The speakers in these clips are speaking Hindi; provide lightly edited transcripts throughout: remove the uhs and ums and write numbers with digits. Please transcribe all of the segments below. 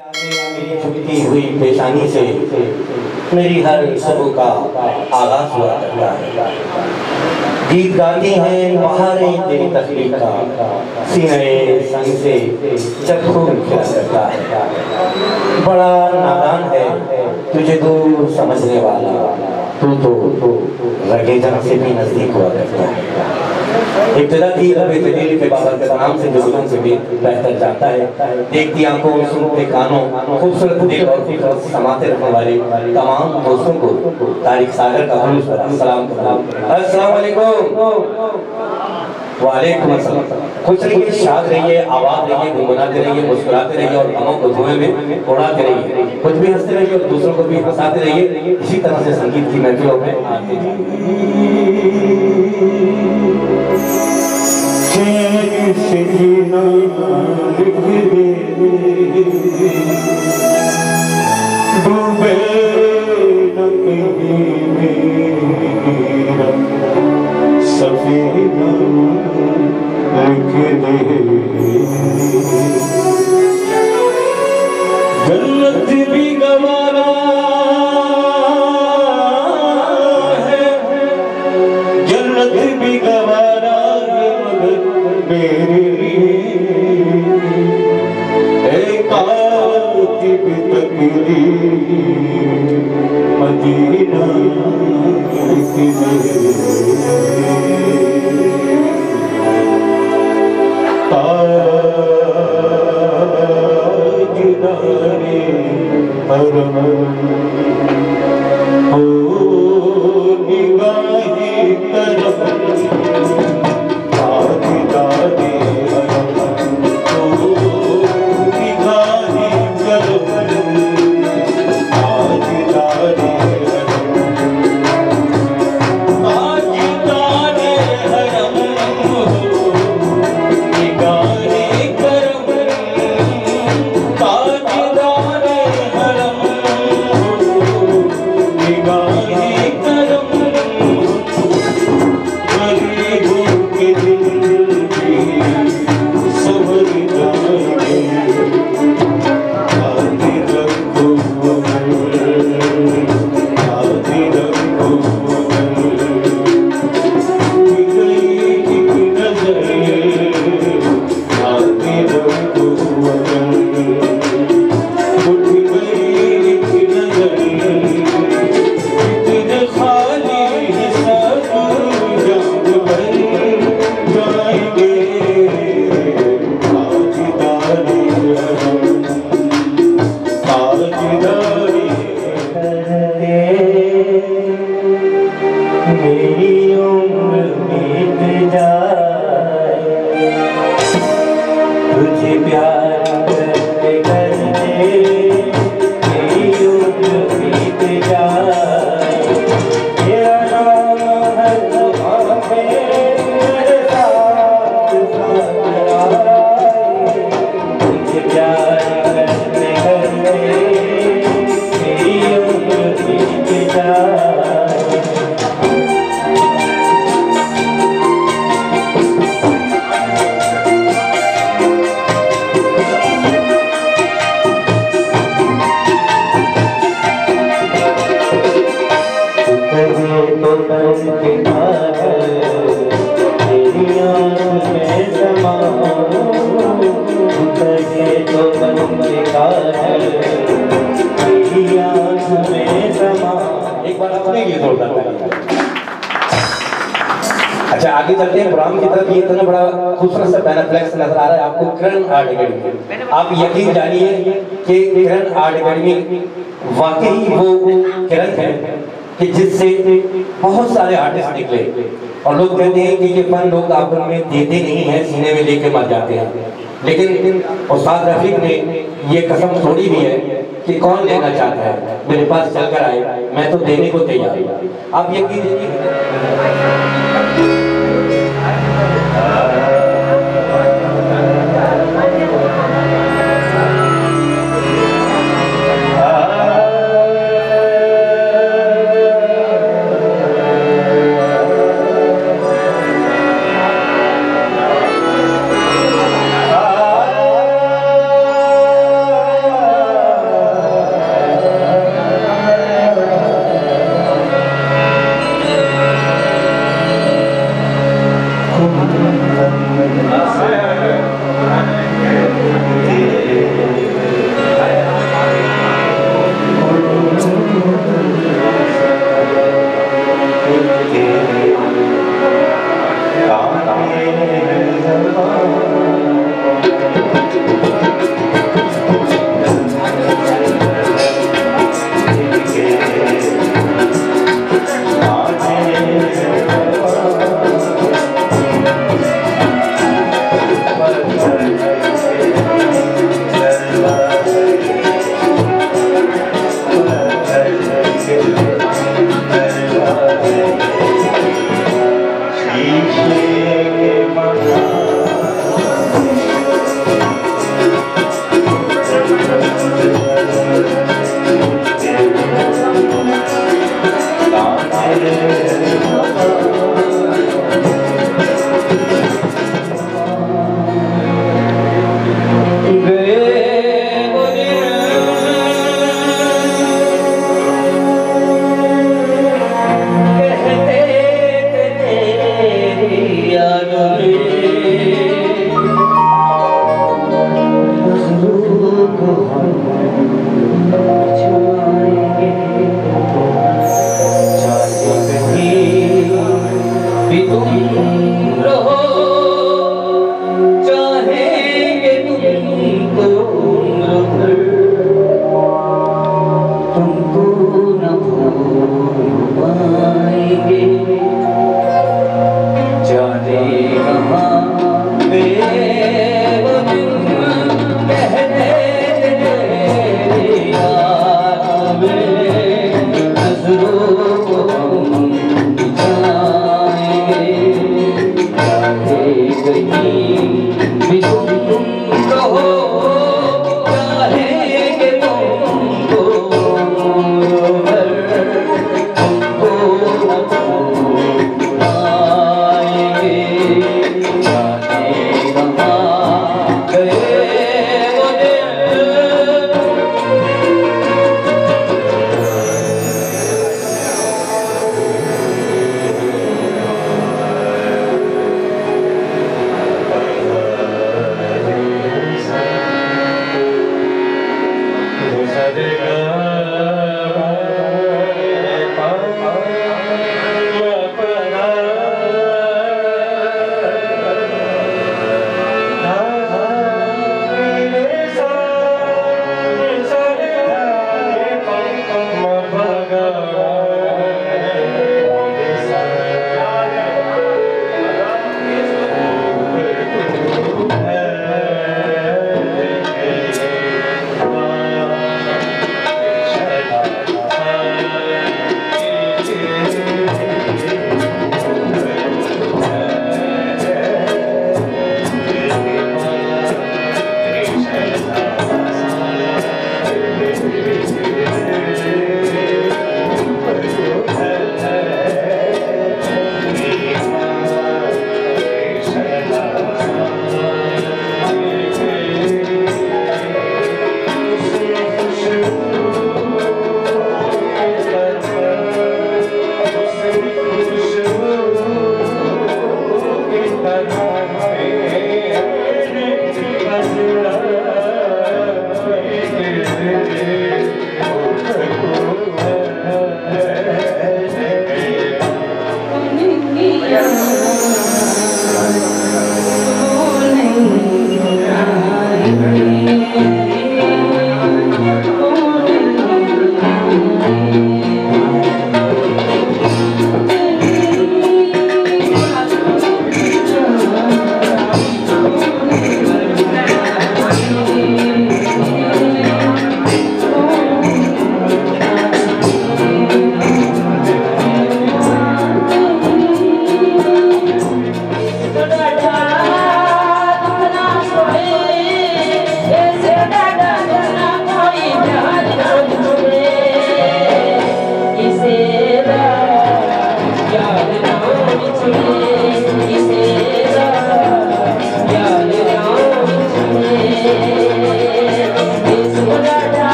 मेरी झुकती हुई पेशानी से मेरी हर सुबह का आगाज हुआ करता है। गीत गाती हैं बहारें तेरी तकलीफ का, सीने संग से जब खून खिला करता है। बड़ा नादान है तुझे दूर समझने वाला, तू तो रगे जन से भी नजदीक हुआ करता है। इब्तिदा की रब जलील के बाबरकत नाम से जो जुल्म से भी बेहतर जाता है। देखती आंखों, सुनते कानों, खूबसूरत दिल और खूबसूरत समाते रखने वाले तमाम दोस्तों को तारिक सागर का खुलूस भरा सलाम। अस्सलाम वालेकुम। वालेकुम अस्सलाम। खुश रहिए, शाद रहिए, आबाद रहिए, गुनगुनाते रहिए, मुस्कुराते रहिए और गमों को धुएं में उड़ाते रहिए। खुद भी हंसते रहिए और दूसरों को भी हंसाते रहिए। इसी तरह से संगीत की महफिलों में आते जन्नत भी गवारा है, जन्नत भी गवारा है, मगर मेरे लिए कातिब तकदीर मदीना अच्छा आगे चलते हैं प्रोग्राम की तरफ। ये इतना बड़ा खूबसूरत सा पैनाफ्लेक्स नजर आ रहा है आपको, किरण आर्ट एकेडमी। आप यकीन जानिए कि किरण आर्ट एकेडमी वाकई वो किरण है कि जिससे बहुत सारे आर्टिस्ट निकले। और लोग कहते हैं कि ये फन लोग आपन में देते नहीं है, सीने में लेके मर जाते हैं। लेकिन उस्ताद रफीक ने ये कसम तोड़ी भी है कि कौन लेना चाहता है मेरे पास चलकर आए, मैं तो देने को तैयार हूँ। आप यकीन जानिए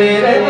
मेरे